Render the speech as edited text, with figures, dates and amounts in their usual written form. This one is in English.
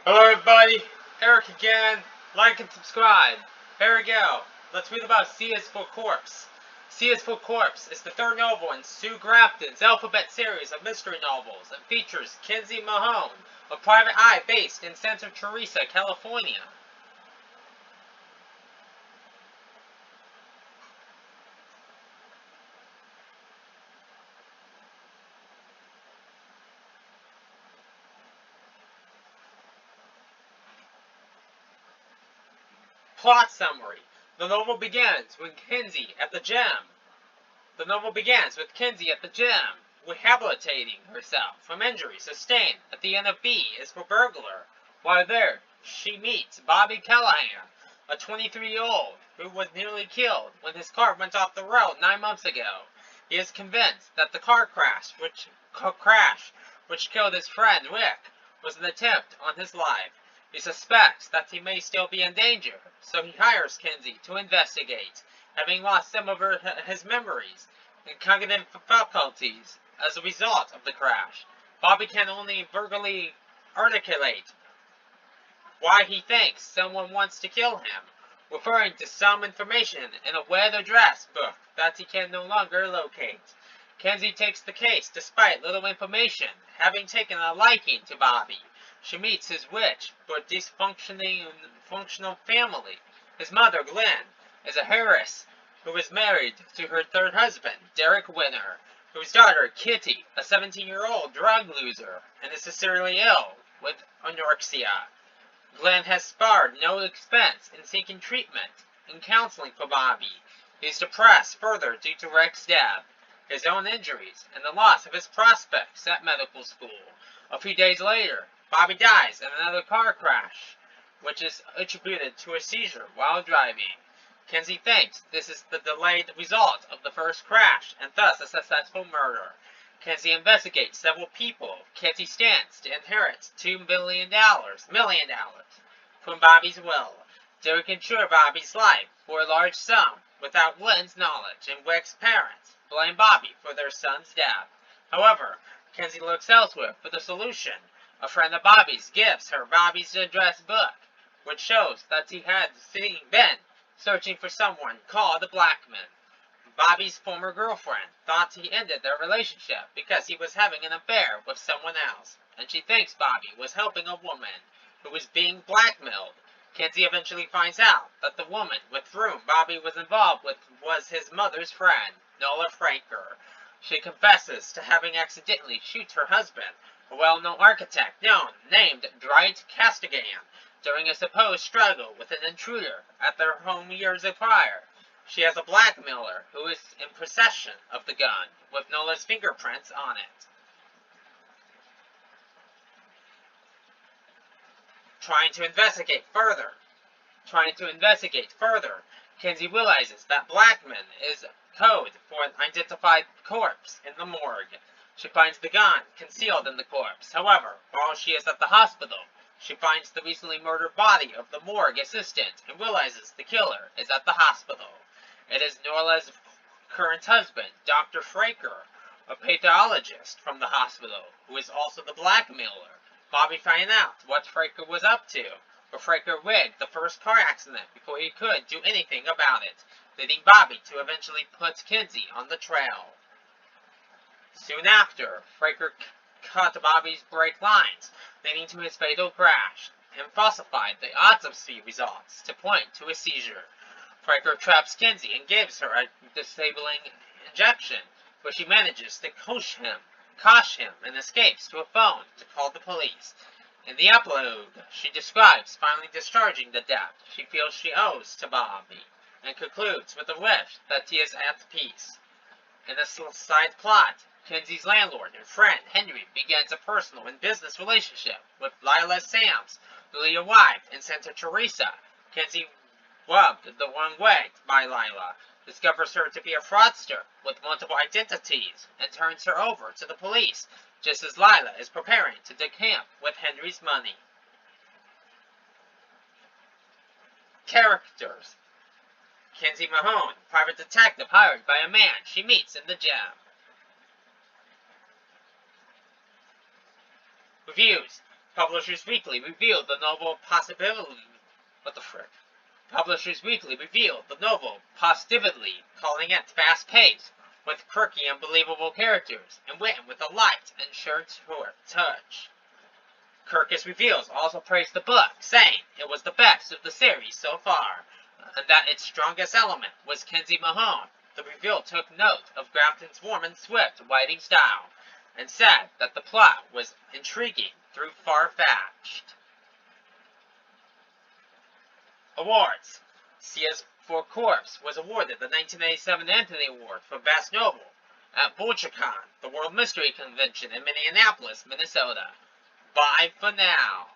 Hello everybody, Eric again. Like and subscribe. Here we go. Let's read about C is for Corpse. C is for Corpse is the third novel in Sue Grafton's alphabet series of mystery novels and features Kinsey Mahone, a private eye based in Santa Teresa, California. Plot summary. The novel begins with Kinsey at the gym. The novel begins with Kinsey at the gym, rehabilitating herself from injuries sustained at the end of B is for Burglar. While there, she meets Bobby Callahan, a 23-year-old who was nearly killed when his car went off the road 9 months ago. He is convinced that the car crash which killed his friend Rick was an attempt on his life. He suspects that he may still be in danger, so he hires Kinsey to investigate. Having lost some of his memories and cognitive faculties as a result of the crash, Bobby can only vaguely articulate why he thinks someone wants to kill him, referring to some information in a well-addressed book that he can no longer locate. Kinsey takes the case despite little information, having taken a liking to Bobby. She meets his rich but dysfunctional family. His mother, Glenn, is a heiress who is married to her third husband, Derek Winter, whose daughter, Kitty, a 17-year-old drug loser, and is severely ill with anorexia. Glenn has spared no expense in seeking treatment and counseling for Bobby. He is depressed further due to Rick's death, his own injuries, and the loss of his prospects at medical school. A few days later, Bobby dies in another car crash, which is attributed to a seizure while driving. Kinsey thinks this is the delayed result of the first crash and thus a successful murder. Kinsey investigates several people. Kinsey stands to inherit $2 million from Bobby's will. Derek insured Bobby's life for a large sum without Glenn's knowledge, and Rick's parents blame Bobby for their son's death. However, Kinsey looks elsewhere for the solution. A friend of Bobby's gives her Bobby's address book, which shows that he had been searching for someone called the Blackman. Bobby's former girlfriend thought he ended their relationship because he was having an affair with someone else, and she thinks Bobby was helping a woman who was being blackmailed. Kinsey eventually finds out that the woman with whom Bobby was involved with was his mother's friend, Nola Franker. She confesses to having accidentally shot her husband, a well-known architect named Dwight Castigan, during a supposed struggle with an intruder at their home years prior. She has a blackmailer who is in possession of the gun, with Nola's fingerprints on it. Trying to investigate further, Kinsey realizes that Blackman is code for an identified corpse in the morgue. She finds the gun concealed in the corpse. However, while she is at the hospital, she finds the recently murdered body of the morgue assistant and realizes the killer is at the hospital. It is Nola's current husband, Dr. Fraker, a pathologist from the hospital, who is also the blackmailer. Bobby finds out what Fraker was up to, but Fraker rigged the first car accident before he could do anything about it, leading Bobby to eventually put Kinsey on the trail. Soon after, Fraker cut Bobby's brake lines, leading to his fatal crash, and falsified the autopsy results to point to a seizure. Fraker traps Kinsey and gives her a disabling injection, but she manages to cosh him, and escapes to a phone to call the police. In the epilogue, she describes finally discharging the debt she feels she owes to Bobby, and concludes with a wish that he is at peace. In a side plot, Kinsey's landlord and friend Henry begins a personal and business relationship with Lila Sams, newly arrived in Santa Teresa. Kinsey, rubbed the wrong way by Lila, discovers her to be a fraudster with multiple identities and turns her over to the police just as Lila is preparing to decamp with Henry's money. Characters: Kinsey Mahone, private detective hired by a man she meets in the gym. Reviews: Publishers Weekly revealed the novel possibility. What the frick? Publishers Weekly revealed the novel positively, calling it fast-paced, with quirky and believable characters, and written with a light and sure touch. Kirkus Reviews also praised the book, saying it was the best of the series so far, and that its strongest element was Kinsey Mahone. The review took note of Grafton's warm and swift writing style, and said that the plot was intriguing through far-fetched. Awards. CS4 Corpse was awarded the 1997 Anthony Award for Best Novel at BulgerCon, the World Mystery Convention in Minneapolis, Minnesota. Bye for now.